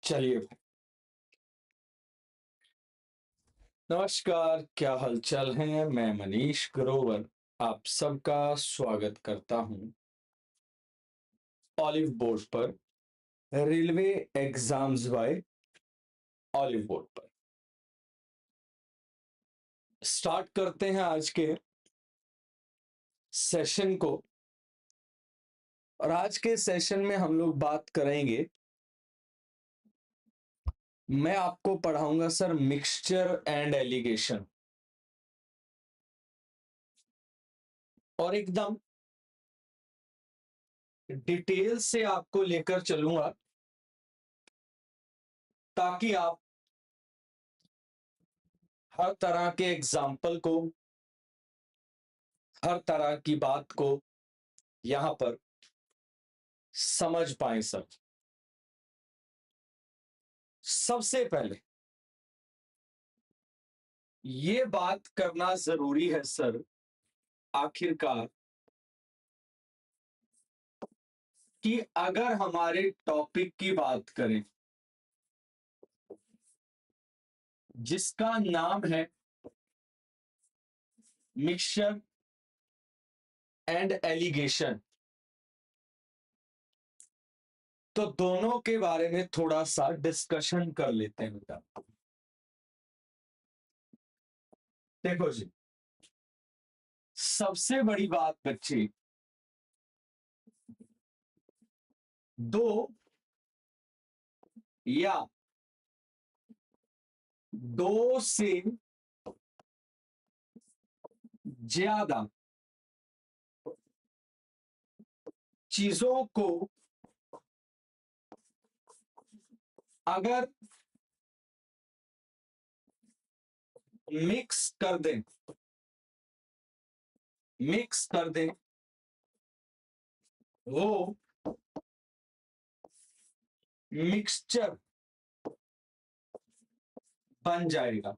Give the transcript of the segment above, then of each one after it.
चलिए भाई। नमस्कार, क्या हालचाल है। मैं मनीष ग्रोवर आप सबका स्वागत करता हूं ऑलिव बोर्ड पर, railway exams by Olive board पर। स्टार्ट करते हैं आज के सेशन को। और आज के सेशन में हम लोग बात करेंगे, मैं आपको पढ़ाऊंगा सर मिक्सचर एंड एलिगेशन, और एकदम डिटेल से आपको लेकर चलूंगा ताकि आप हर तरह के एग्जाम्पल को, हर तरह की बात को यहां पर समझ पाए सर। सबसे पहले ये बात करना जरूरी है सर, आखिरकार, कि अगर हमारे टॉपिक की बात करें जिसका नाम है मिक्सचर एंड एलिगेशन, तो दोनों के बारे में थोड़ा सा डिस्कशन कर लेते हैं बेटा। देखो जी, सबसे बड़ी बात बच्चे, दो या दो से ज्यादा चीजों को अगर मिक्स कर दें, वो मिक्सचर बन जाएगा।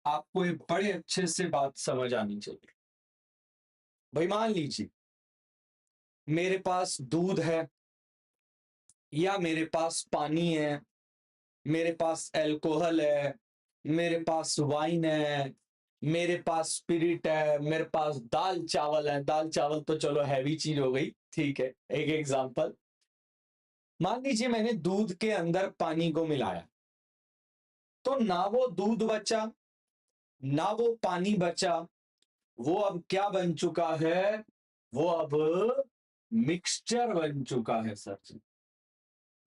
आपको ये बड़े अच्छे से बात समझ आनी चाहिए भाई। मान लीजिए मेरे पास दूध है, या मेरे पास पानी है, मेरे पास अल्कोहल है, मेरे पास वाइन है, मेरे पास स्पिरिट है, मेरे पास दाल चावल है। दाल चावल तो चलो हैवी चीज हो गई, ठीक है, एक एग्जांपल। मान लीजिए मैंने दूध के अंदर पानी को मिलाया, तो ना वो दूध बचा ना वो पानी बचा, वो अब क्या बन चुका है? वो अब मिक्सचर बन चुका है सर जी।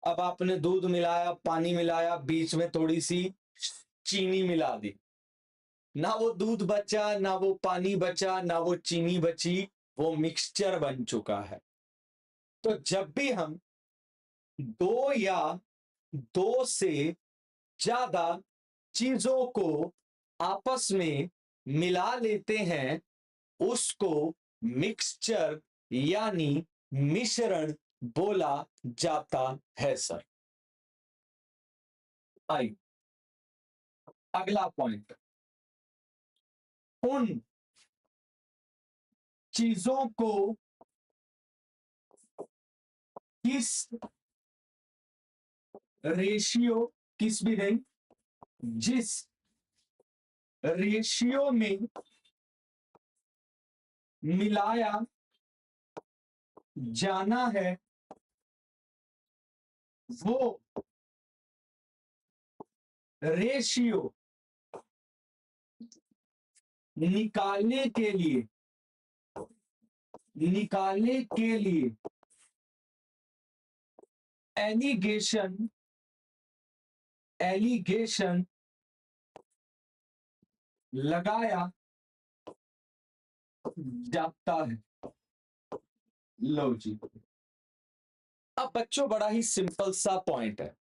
अब आपने दूध मिलाया, पानी मिलाया, बीच में थोड़ी सी चीनी मिला दी, ना वो दूध बचा ना वो पानी बचा ना वो चीनी बची, वो मिक्सचर बन चुका है। तो जब भी हम दो या दो से ज्यादा चीजों को आपस में मिला लेते हैं, उसको मिक्सचर यानी मिश्रण बोला जाता है सर। आई अगला पॉइंट, उन चीजों को किस रेशियो, किस भी नहीं, जिस रेशियो में मिलाया जाना है, वो रेशियो निकालने के लिए एलिगेशन लगाया जाता है। लो जी, अब बच्चों बड़ा ही सिंपल सा पॉइंट है।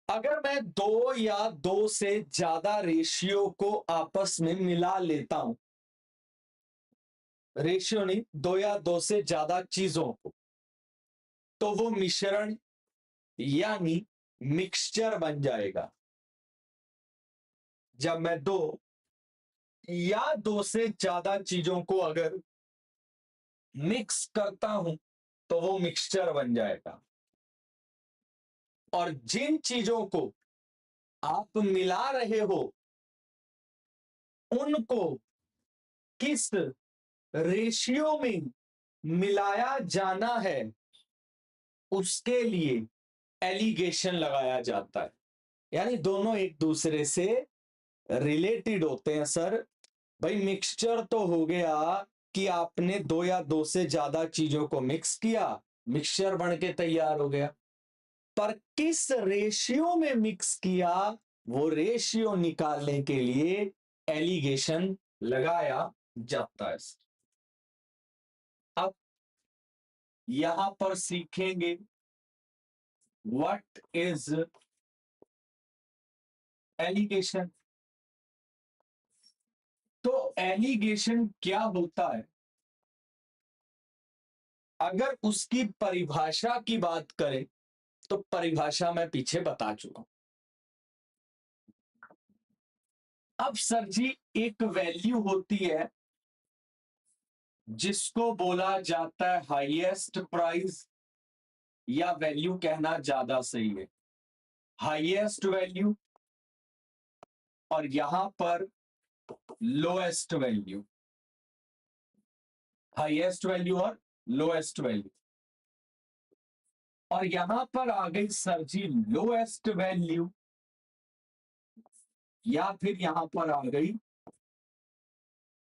अगर मैं दो या दो से ज्यादा रेशियो को आपस में मिला लेता हूं, रेशियो नहीं, दो या दो से ज्यादा चीजों को, तो वो मिश्रण यानी मिक्सचर बन जाएगा। जब मैं दो या दो से ज्यादा चीजों को अगर मिक्स करता हूं, तो वो मिक्सचर बन जाएगा। और जिन चीजों को आप मिला रहे हो उनको किस रेशियो में मिलाया जाना है उसके लिए एलिगेशन लगाया जाता है। यानी दोनों एक दूसरे से रिलेटेड होते हैं सर। भाई मिक्सचर तो हो गया कि आपने दो या दो से ज्यादा चीजों को मिक्स किया, मिक्सचर बन के तैयार हो गया, पर किस रेशियो में मिक्स किया वो रेशियो निकालने के लिए एलिगेशन लगाया जाता है। अब यहां पर सीखेंगे व्हाट इज एलिगेशन। तो एलिगेशन क्या होता है, अगर उसकी परिभाषा की बात करें तो परिभाषा मैं पीछे बता चुका हूं। अब सर जी एक वैल्यू होती है जिसको बोला जाता है हाईएस्ट प्राइस, या वैल्यू कहना ज्यादा सही है, हाईएस्ट वैल्यू, और यहां पर लोएस्ट वैल्यू, हाईएस्ट वैल्यू और लोएस्ट वैल्यू। और यहां पर आ गई सर जी लोएस्ट वैल्यू, या फिर यहां पर आ गई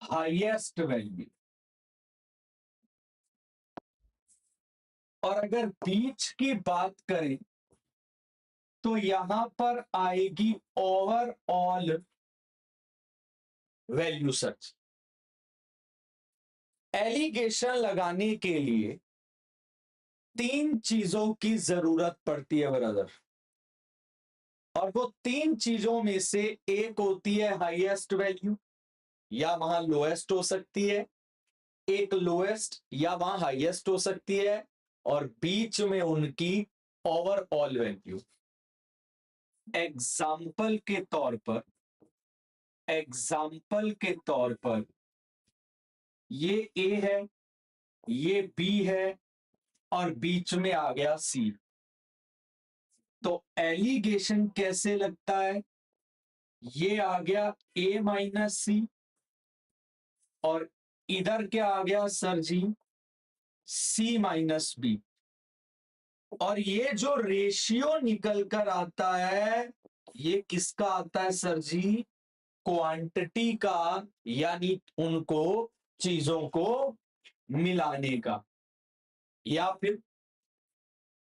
हाईएस्ट वैल्यू। और अगर बीच की बात करें तो यहां पर आएगी ओवरऑल वैल्यू। सर्च एलिगेशन लगाने के लिए तीन चीजों की जरूरत पड़ती है ब्रदर, और वो तीन चीजों में से एक होती है हाईएस्ट वैल्यू, या वहां लोएस्ट हो सकती है, एक लोएस्ट या वहां हाईएस्ट हो सकती है, और बीच में उनकी ओवरऑल वैल्यू। एग्जाम्पल के तौर पर ये ए है, ये बी है, और बीच में आ गया सी। तो एलिगेशन कैसे लगता है, ये आ गया ए माइनस सी, और इधर क्या आ गया सर जी, सी माइनस बी। और ये जो रेशियो निकल कर आता है ये किसका आता है सर जी, क्वांटिटी का, यानी उनको चीजों को मिलाने का। या फिर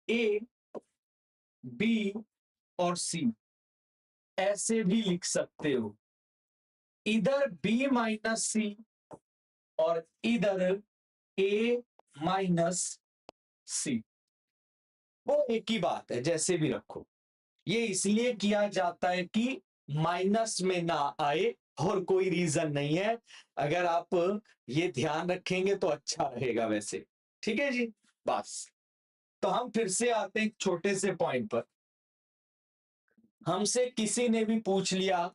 ए, बी और सी ऐसे भी लिख सकते हो, इधर बी माइनस सी और इधर ए माइनस सी, वो एक ही बात है, जैसे भी रखो। ये इसलिए किया जाता है कि माइनस में ना आए, और कोई रीजन नहीं है। अगर आप ये ध्यान रखेंगे तो अच्छा रहेगा वैसे। ठीक है जी, बस। तो हम फिर से आते हैं एक छोटे से पॉइंट पर। हमसे किसी ने भी पूछ लिया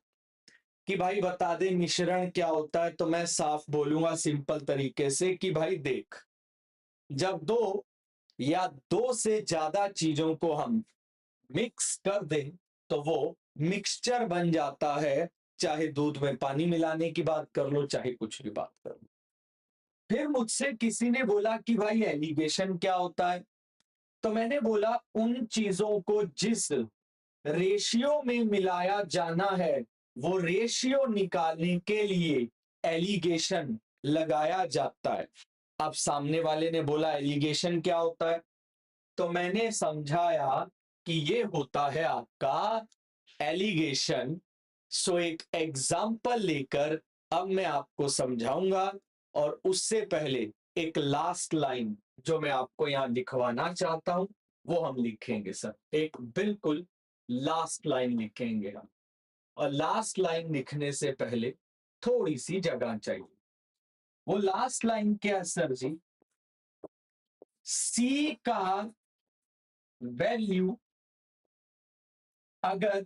कि भाई बता दे मिश्रण क्या होता है, तो मैं साफ बोलूंगा सिंपल तरीके से कि भाई देख, जब दो या दो से ज्यादा चीजों को हम मिक्स कर दें तो वो मिक्सचर बन जाता है। चाहे दूध में पानी मिलाने की बात कर लो, चाहे कुछ भी बात कर लो। फिर मुझसे किसी ने बोला कि भाई एलिगेशन क्या होता है, तो मैंने बोला उन चीजों को जिस रेशियो में मिलाया जाना है वो रेशियो निकालने के लिए एलिगेशन लगाया जाता है। अब सामने वाले ने बोला एलिगेशन क्या होता है, तो मैंने समझाया कि ये होता है आपका एलिगेशन। सो एक एग्जाम्पल लेकर अब मैं आपको समझाऊंगा, और उससे पहले एक लास्ट लाइन जो मैं आपको यहां लिखवाना चाहता हूं वो हम लिखेंगे सर, एक बिल्कुल लास्ट लाइन लिखेंगे हम। और लास्ट लाइन लिखने से पहले थोड़ी सी जगह चाहिए। वो लास्ट लाइन क्या है सर जी, सी का वैल्यू अगर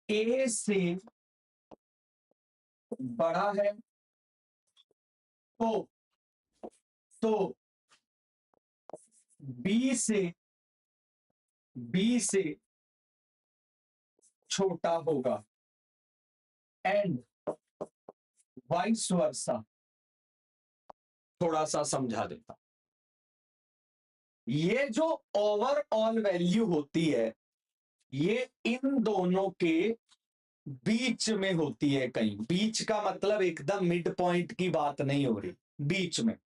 ए से बड़ा है तो तो बी से बी से छोटा होगा एंड वाइस वर्सा। थोड़ा सा समझा देता। ये जो ओवरऑल वैल्यू होती है ये इन दोनों के बीच में होती है। कहीं बीच का मतलब एकदम मिड पॉइंट की बात नहीं हो रही, बीच में।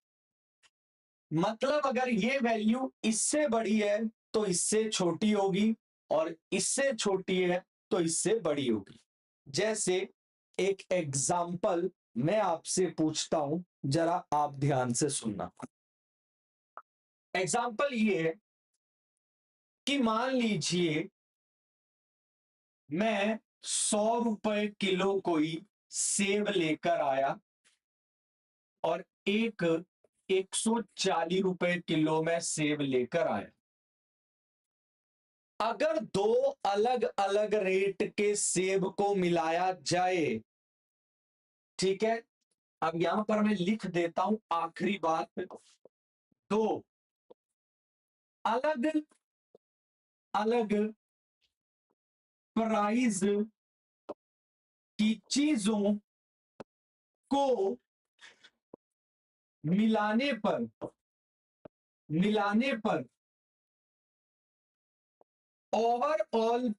मतलब अगर ये वैल्यू इससे बड़ी है तो इससे छोटी होगी और इससे छोटी है तो इससे बड़ी होगी। जैसे एक एग्जाम्पल मैं आपसे पूछता हूं, जरा आप ध्यान से सुनना। एग्जाम्पल ये है कि मान लीजिए मैं 100 रुपए किलो कोई सेब लेकर आया और एक 140 रुपए किलो में सेब लेकर आया। अगर दो अलग अलग रेट के सेब को मिलाया जाए, ठीक है, अब यहां पर मैं लिख देता हूं आखिरी बात। दो अलग अलग प्राइस की चीजों को मिलाने पर ओवरऑल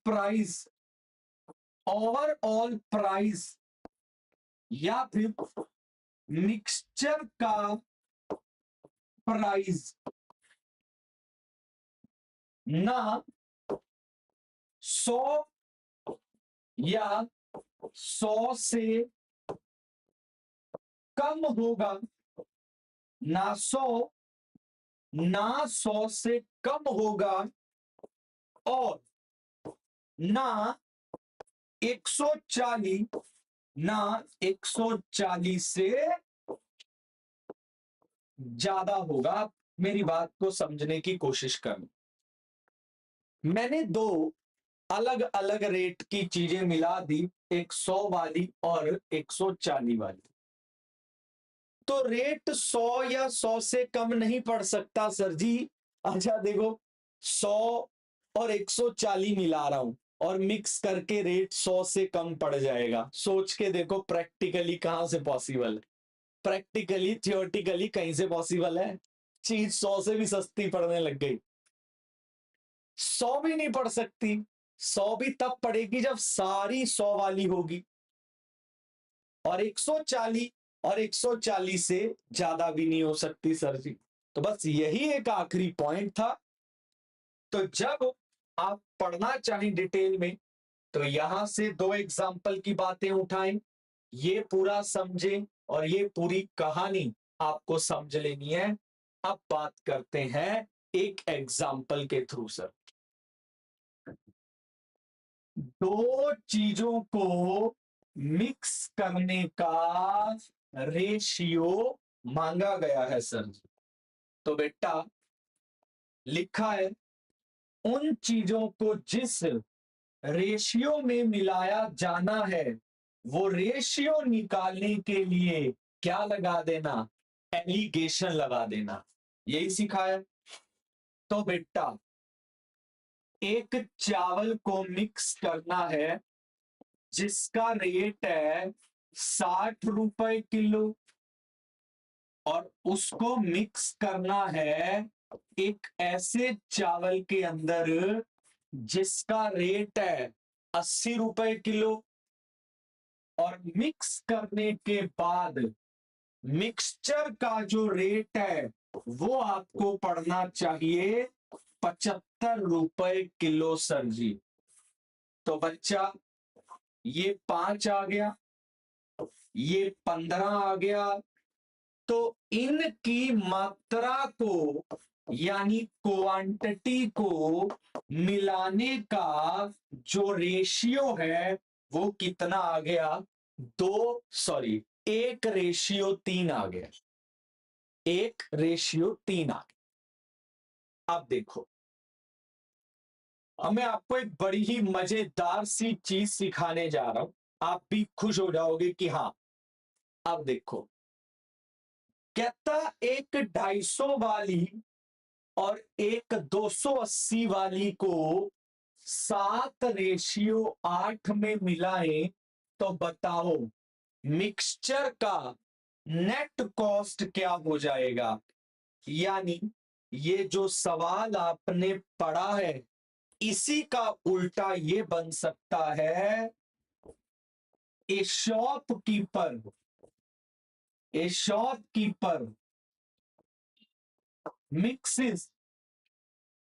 प्राइस या फिर मिक्सचर का प्राइस ना 100 या 100 से कम होगा, ना 100 से कम होगा और ना 140 ना 140 से ज्यादा होगा। मेरी बात को समझने की कोशिश करना। मैंने दो अलग अलग रेट की चीजें मिला दी, एक 100 वाली और 140 वाली। तो रेट 100 या 100 से कम नहीं पड़ सकता सर जी। अच्छा देखो, 100 और 140 मिला रहा हूं और मिक्स करके रेट 100 से कम पड़ जाएगा। सोच के देखो प्रैक्टिकली कहां से पॉसिबल है। प्रैक्टिकली थियोरेटिकली कहीं से पॉसिबल है। चीज 100 से भी सस्ती पड़ने लग गई। 100 भी नहीं पड़ सकती। 100 भी तब पड़ेगी जब सारी 100 वाली होगी और 140 और 140 से ज्यादा भी नहीं हो सकती सर जी। तो बस यही एक आखिरी पॉइंट था। तो जब आप पढ़ना चाहें डिटेल में तो यहां से दो एग्जाम्पल की बातें उठाएं, ये पूरा समझें और ये पूरी कहानी आपको समझ लेनी है। अब बात करते हैं एक एग्जाम्पल के थ्रू सर। दो चीजों को मिक्स करने का रेशियो मांगा गया है सर। तो बेटा लिखा है उन चीजों को जिस रेशियो में मिलाया जाना है वो रेशियो निकालने के लिए क्या लगा देना, एलिगेशन लगा देना। यही सिखाया। तो बेटा एक चावल को मिक्स करना है जिसका रेट है 60 रुपए किलो और उसको मिक्स करना है एक ऐसे चावल के अंदर जिसका रेट है 80 रुपए किलो। और मिक्स करने के बाद मिक्सचर का जो रेट है वो आपको पड़ना चाहिए 75 रुपए किलो सर जी। तो बच्चा ये 5 आ गया, ये 15 आ गया। तो इनकी मात्रा को यानी क्वांटिटी को मिलाने का जो रेशियो है वो कितना आ गया, 1:3 आ गया। 1:3 आ गया। अब देखो, अब मैं आपको एक बड़ी ही मजेदार सी चीज सिखाने जा रहा हूं, आप भी खुश हो जाओगे कि हाँ। अब देखो, कहता एक 250 वाली और एक 280 वाली को 7:8 में मिलाएं तो बताओ मिक्सचर का नेट कॉस्ट क्या हो जाएगा। यानी ये जो सवाल आपने पढ़ा है इसी का उल्टा ये बन सकता है, ए shopkeeper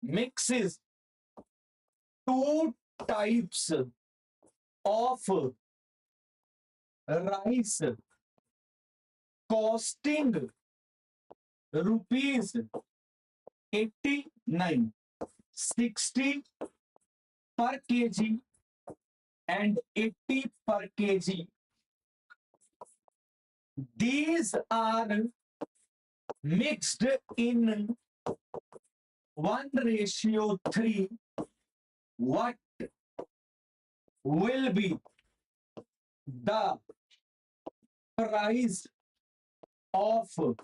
mixes two types of rice costing rupees 89, 60 per kg and 80 per kg. These are mixed in 1:3. What will be the price of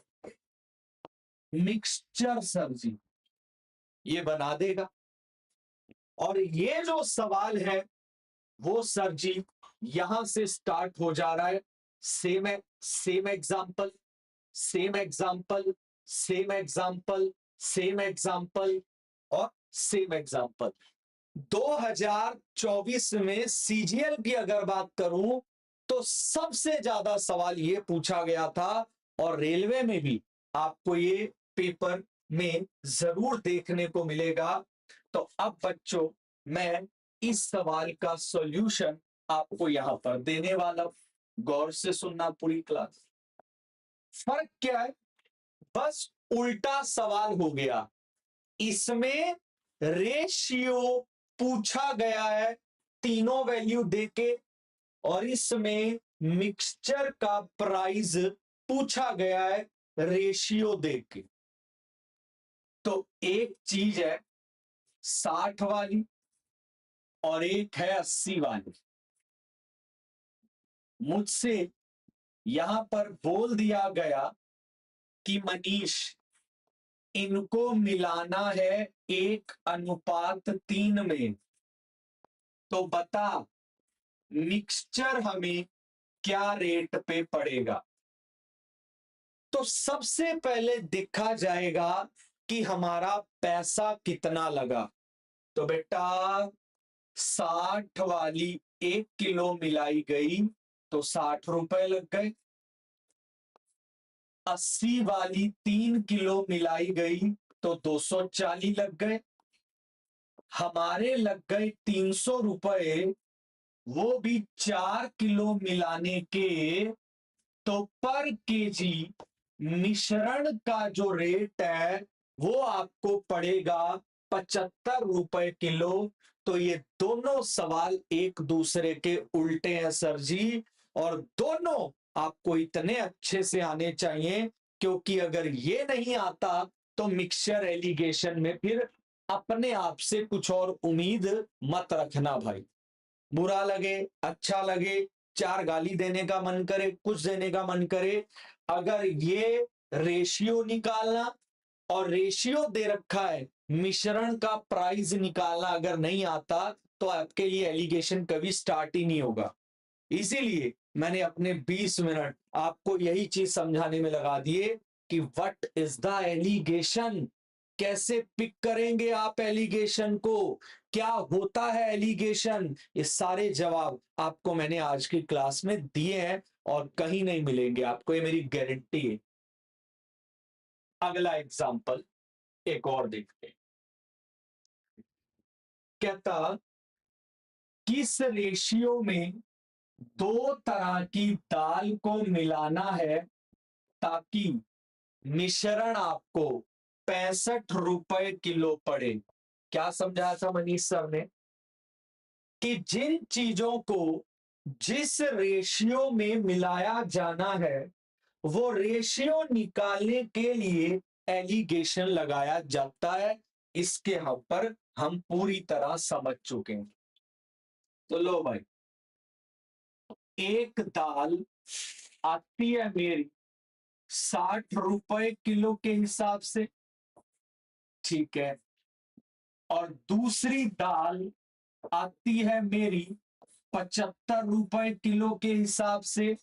mixture sir ji? ये बना देगा। और ये जो सवाल है वो सर जी यहां से स्टार्ट हो जा रहा है। Same example, same example, same example, same example और सेम एग्जांपल। 2024 में सीजीएल की अगर बात करूं तो सबसे ज्यादा सवाल ये पूछा गया था और रेलवे में भी आपको ये पेपर में जरूर देखने को मिलेगा। तो अब बच्चों मैं इस सवाल का सॉल्यूशन आपको यहां पर देने वाला हूं, गौर से सुनना पूरी क्लास। फर्क क्या है, बस उल्टा सवाल हो गया। इसमें रेशियो पूछा गया है तीनों वैल्यू देके और इसमें मिक्सचर का प्राइस पूछा गया है रेशियो देके। तो एक चीज है 60 वाली और एक है 80 वाली। मुझसे यहां पर बोल दिया गया कि मनीष इनको मिलाना है 1:3 में, तो बता मिक्सचर हमें क्या रेट पे पड़ेगा। तो सबसे पहले देखा जाएगा कि हमारा पैसा कितना लगा। तो बेटा 60 वाली 1 किलो मिलाई गई तो 60 रुपए लग गए। 80 वाली 3 किलो मिलाई गई तो 240 लग गए। हमारे लग गए 300 रुपए, वो भी 4 किलो मिलाने के। तो पर केजी मिश्रण का जो रेट है वो आपको पड़ेगा 75 रुपए किलो। तो ये दोनों सवाल एक दूसरे के उल्टे हैं सर जी, और दोनों आपको इतने अच्छे से आने चाहिए, क्योंकि अगर ये नहीं आता तो मिक्सचर एलिगेशन में फिर अपने आप से कुछ और उम्मीद मत रखना भाई। बुरा लगे, अच्छा लगे, 4 गाली देने का मन करे, कुछ देने का मन करे, अगर ये रेशियो निकालना और रेशियो दे रखा है मिश्रण का प्राइस निकालना अगर नहीं आता तो आपके लिए एलिगेशन कभी स्टार्ट ही नहीं होगा। इसीलिए मैंने अपने 20 मिनट आपको यही चीज समझाने में लगा दिए कि व्हाट इज द एलिगेशन, कैसे पिक करेंगे आप एलिगेशन को, क्या होता है एलिगेशन। ये सारे जवाब आपको मैंने आज की क्लास में दिए हैं और कहीं नहीं मिलेंगे आपको, ये मेरी गारंटी है। अगला एग्जांपल एक और देखते हैं। कहता किस रेशियो में 2 तरह की दाल को मिलाना है ताकि मिश्रण आपको 65 रुपए किलो पड़े। क्या समझाया था मनीष सर ने कि जिन चीजों को जिस रेशियो में मिलाया जाना है वो रेशियो निकालने के लिए एलिगेशन लगाया जाता है। इसके हम पर हम पूरी तरह समझ चुके हैं। तो लो भाई, एक दाल आती है मेरी 60 रुपए किलो के हिसाब से, ठीक है, और दूसरी दाल आती है मेरी 75 रुपए किलो के हिसाब से।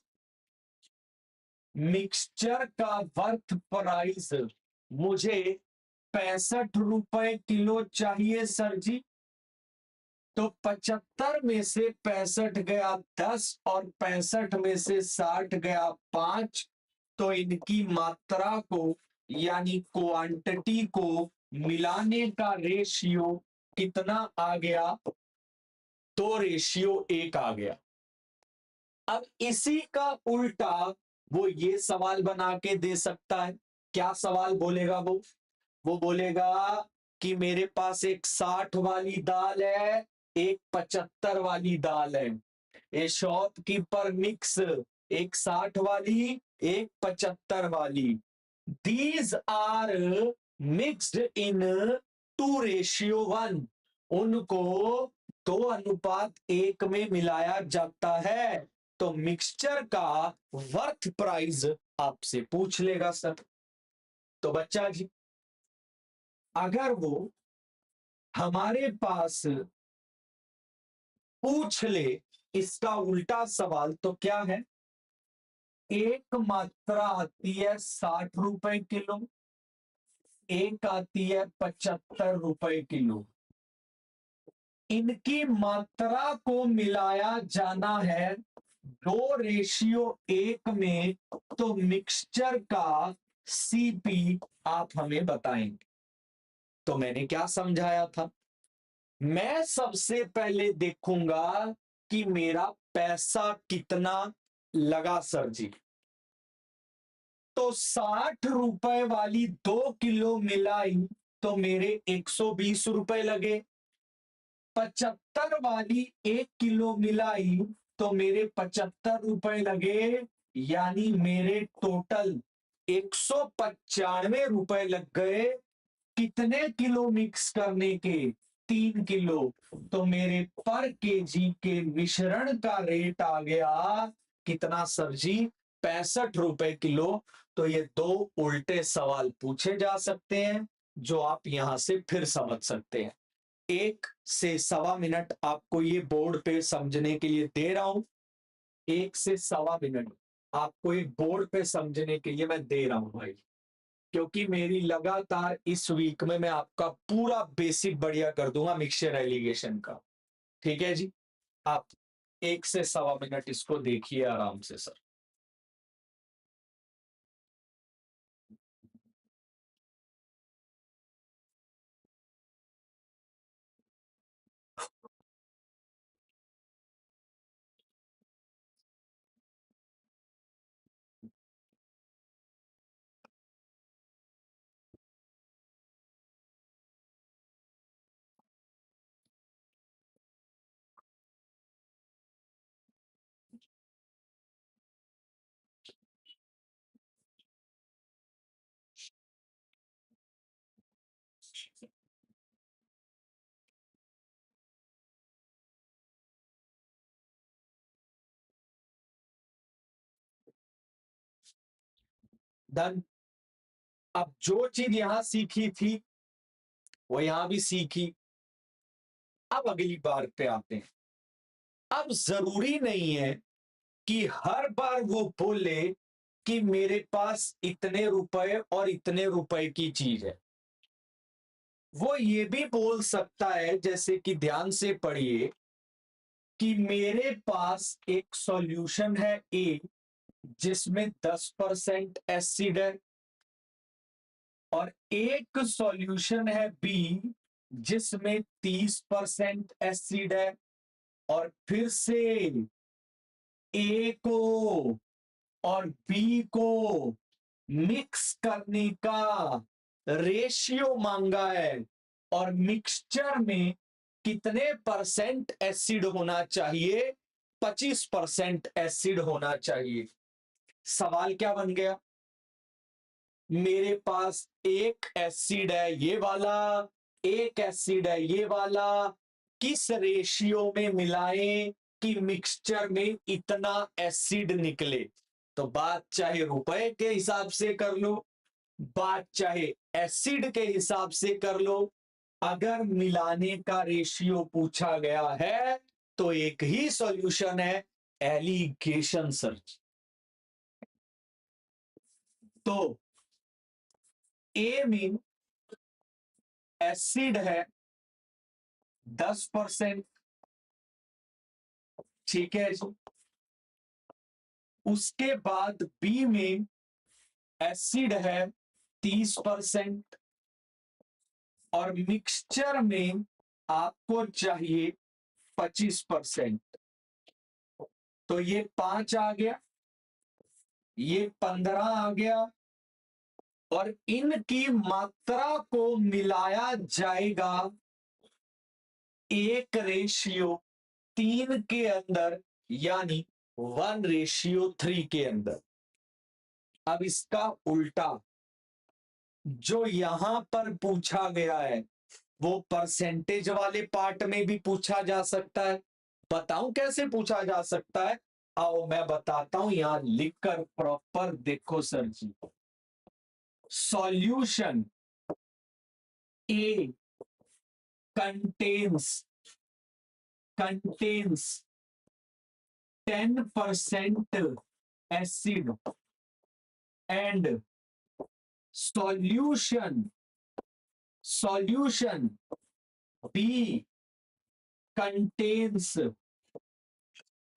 मिक्सचर का वर्थ प्राइस मुझे 65 रुपए किलो चाहिए सर जी। तो 75 में से 65 गया 10 और 65 में से 60 गया 5। तो इनकी मात्रा को यानी क्वांटिटी को मिलाने का रेशियो कितना आ गया? तो रेशियो 1 आ गया। अब इसी का उल्टा वो ये सवाल बना के दे सकता है। क्या सवाल बोलेगा वो बोलेगा कि मेरे पास एक 60 वाली दाल है, एक 75 वाली दाल है। ए शॉपकीपर मिक्स, एक 60 वाली, एक 75 वाली। These are mixed in 2:1। उनको 2:1 में मिलाया जाता है। तो मिक्सचर का वर्थ प्राइस आपसे पूछ लेगा सर। तो बच्चा जी, अगर वो हमारे पास पूछ ले इसका उल्टा सवाल, तो क्या है? एक मात्रा आती है 60 रुपए किलो, एक आती है 75 रुपए किलो। इनकी मात्रा को मिलाया जाना है 2:1 में। तो मिक्सचर का सीपी आप हमें बताएंगे। तो मैंने क्या समझाया था? मैं सबसे पहले देखूंगा कि मेरा पैसा कितना लगा सर जी। तो 60 रुपए वाली 2 किलो मिलाई तो मेरे 120 रुपए लगे। 75 वाली 1 किलो मिलाई तो मेरे 75 रुपए लगे। यानी मेरे टोटल 195 रुपए लग गए। कितने किलो मिक्स करने के? 3 किलो। तो मेरे पर केजी के मिश्रण का रेट आ गया कितना सर जी? 65 रुपए किलो। तो ये दो उल्टे सवाल पूछे जा सकते हैं जो आप यहां से फिर समझ सकते हैं। 1 से सवा मिनट आपको ये बोर्ड पे समझने के लिए दे रहा हूं। 1 से सवा मिनट आपको एक बोर्ड पे समझने के लिए मैं दे रहा हूं भाई, क्योंकि मेरी लगातार इस वीक में मैं आपका पूरा बेसिक बढ़िया कर दूंगा मिक्सचर एलिगेशन का। ठीक है जी, आप 1 से सवा मिनट इसको देखिए आराम से सर। डन। अब जो चीज यहां सीखी थी वो यहां भी सीखी। अब अगली बार पे आते हैं। अब जरूरी नहीं है कि हर बार वो बोले कि मेरे पास इतने रुपए और इतने रुपए की चीज है। वो ये भी बोल सकता है, जैसे कि ध्यान से पढ़िए, कि मेरे पास एक सॉल्यूशन है ए जिसमें 10% एसिड है, और एक सॉल्यूशन है बी जिसमें 30% एसिड है। और फिर से ए को और बी को मिक्स करने का रेशियो मांगा है, और मिक्सचर में कितने परसेंट एसिड होना चाहिए? 25% एसिड होना चाहिए। सवाल क्या बन गया? मेरे पास एक एसिड है ये वाला, एक एसिड है ये वाला, किस रेशियो में मिलाएं कि मिक्सचर में इतना एसिड निकले? तो बात चाहे रुपए के हिसाब से कर लो, बात चाहे एसिड के हिसाब से कर लो, अगर मिलाने का रेशियो पूछा गया है तो एक ही सॉल्यूशन है, एलिगेशन सर्च। तो ए में एसिड है 10%, ठीक है जी। उसके बाद बी में एसिड है 30% और मिक्सचर में आपको चाहिए 25%। तो ये 5 आ गया, ये 15 आ गया और इनकी मात्रा को मिलाया जाएगा 1:3 के अंदर, यानी 1:3 के अंदर। अब इसका उल्टा जो यहां पर पूछा गया है वो परसेंटेज वाले पार्ट में भी पूछा जा सकता है। बताऊं कैसे पूछा जा सकता है? आओ मैं बताता हूं, यहां लिखकर प्रॉपर देखो sir ji. Solution A contains 10% acid and solution B contains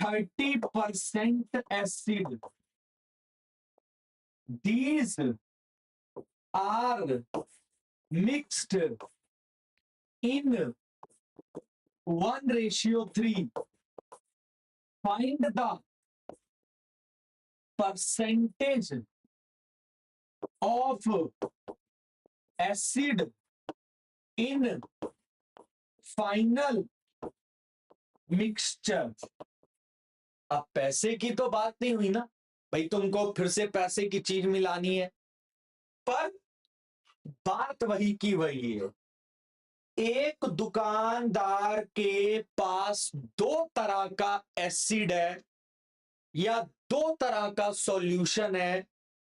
30% acid. These are mixed in 1:3. Find the percentage of acid in final mixture. अब पैसे की तो बात नहीं हुई ना भाई, तुमको फिर से पैसे की चीज मिलानी है, पर बात वही की वही है। एक दुकानदार के पास 2 तरह का एसिड है या 2 तरह का सॉल्यूशन है,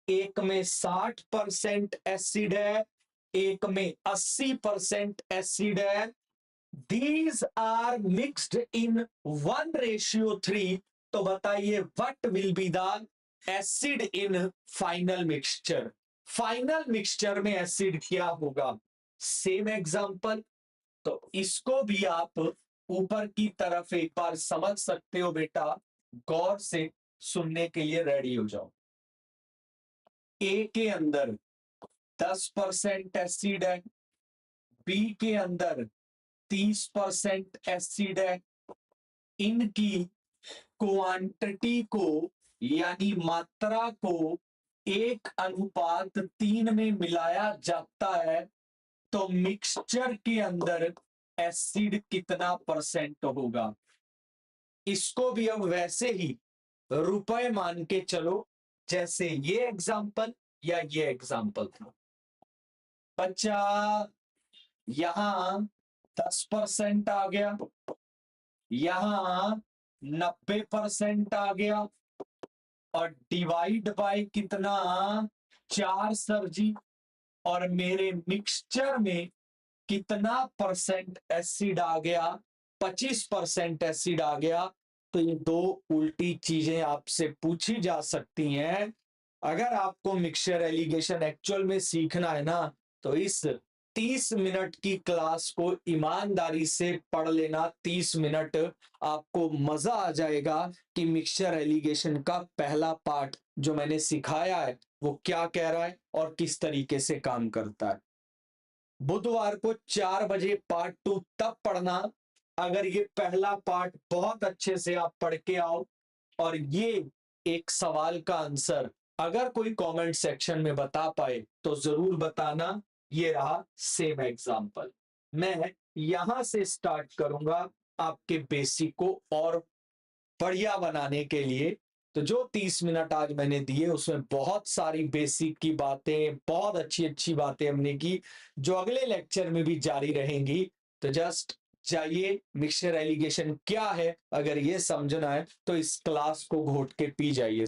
एक में 60% एसिड है, एक में 80% एसिड है। These are mixed in 1:3. तो बताइए what will be the acid in final mixture? Final mixture में एसिड क्या होगा? Same example. तो इसको भी आप ऊपर की तरफ एक बार समझ सकते हो बेटा, गौर से सुनने के लिए रेडी हो जाओ। ए के अंदर 10% एसिड है, बी के अंदर 30% एसिड है। इनकी क्वांटिटी को यानी मात्रा को 1:3 में मिलाया जाता है, तो मिक्सचर के अंदर एसिड कितना परसेंट होगा? इसको भी अब वैसे ही रुपए मान के चलो जैसे ये एग्जाम्पल या ये एग्जाम्पल था। बच्चा यहां 10% आ गया, यहां 90% आ गया और डिवाइड बाय कितना? 4 सर जी। और मेरे मिक्सचर में कितना परसेंट एसिड आ गया? 25% एसिड आ गया। तो ये 2 उल्टी चीजें आपसे पूछी जा सकती हैं। अगर आपको मिक्सचर एलिगेशन एक्चुअल में सीखना है ना, तो इस 30 मिनट की क्लास को ईमानदारी से पढ़ लेना। 30 मिनट आपको मजा आ जाएगा कि मिक्सचर एलिगेशन का पहला पार्ट जो मैंने सिखाया है वो क्या कह रहा है और किस तरीके से काम करता है। बुधवार को 4 बजे पार्ट 2 तब पढ़ना अगर ये पहला पार्ट बहुत अच्छे से आप पढ़ के आओ और ये एक सवाल का आंसर अगर कोई कमेंट सेक्शन में बता पाए तो जरूर बताना। ये रहा सेम एग्जांपल। मैं यहां से स्टार्ट करूंगा आपके बेसिक को और बढ़िया बनाने के लिए। तो जो 30 मिनट आज मैंने दिए उसमें बहुत सारी बेसिक की बातें, बहुत अच्छी अच्छी बातें हमने की, जो अगले लेक्चर में भी जारी रहेंगी। तो जस्ट जाइए, मिक्सचर एलिगेशन क्या है अगर ये समझना है तो इस क्लास को घोट के पी जाइए।